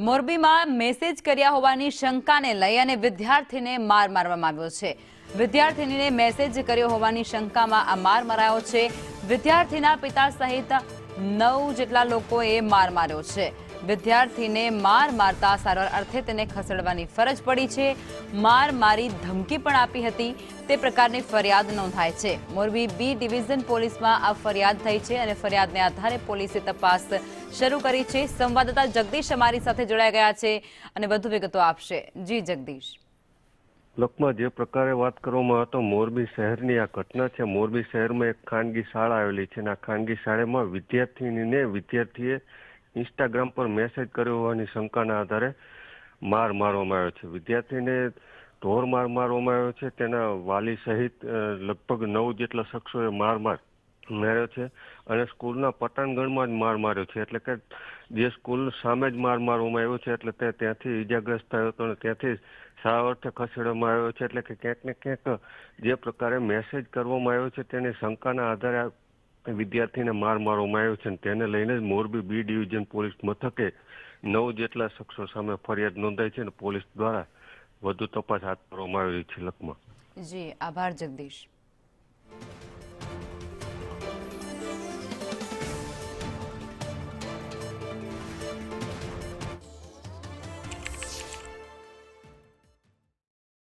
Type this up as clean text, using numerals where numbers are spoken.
મોરબીમાં મેસેજ કર્યા હોવાની શંકાને લઈ અને વિદ્યાર્થીને માર મારવામાં આવ્યો છે। વિદ્યાર્થીનીને મેસેજ કર્યો હોવાની શંકામાં આ માર મરાયો છે। વિદ્યાર્થીના પિતા સહિત 9 જેટલા લોકોએ માર માર્યો છે। વિદ્યાર્થીને માર મારતા સારવાર અર્થે તેને ખસેડવાની ફરજ પડી છે। માર મારી ધમકી પણ આપી હતી તે પ્રકારની ફરિયાદ નોંધાઈ છે। મોરબી બી ડિવિઝન પોલીસમાં આ ફરિયાદ થઈ છે અને ફરિયાદને આધારે પોલીસે તપાસ શરૂ કરી છે। સંવાદદાતા જગદીશ અમારી સાથે જોડાઈ ગયા છે અને વધુ વિગતો આપશે। જી જગદીશ। લોકમાં જે પ્રકારે વાત કરવામાં આવે તો મોરબી શહેરની આ ઘટના છે। મોરબી શહેરમાં એક ખાનગી શાળા આવેલી છે અને આ ખાનગી શાળામાં વિદ્યાર્થીએ ઇન્સ્ટાગ્રામ પર મેસેજ કર્યો હોવાની શંકાના આધારે માર મારવામાં આવ્યો છે। વિદ્યાર્થીને ઢોર માર મારવામાં આવ્યો છે। તેના વાલી સહિત લગભગ 9 જેટલા શખ્સોએ માર માર્યો છે અને સ્કૂલના પટાંગણમાં જ માર માર્યો છે। એટલે કે જે સ્કૂલ સામે જ માર મારવામાં આવ્યો છે એટલે તે ત્યાંથી ઈજાગ્રસ્ત થયો હતો અને ત્યાંથી સારવાર અર્થે ખસેડવામાં આવ્યો છે। એટલે કે ક્યાંક ને ક્યાંક જે પ્રકારે મેસેજ કરવામાં આવ્યો છે તેની શંકાના આધારે વિદ્યાર્થીને માર મારવામાં આવ્યો છે અને તેને લઈને જ મોરબી બી ડિવિઝન પોલીસ મથકે 9 જેટલા શખ્સો સામે ફરિયાદ નોંધાઈ છે અને પોલીસ દ્વારા વધુ તપાસ હાથ ધરવામાં આવી રહી છે। લખમાં જી આભાર જગદીશ।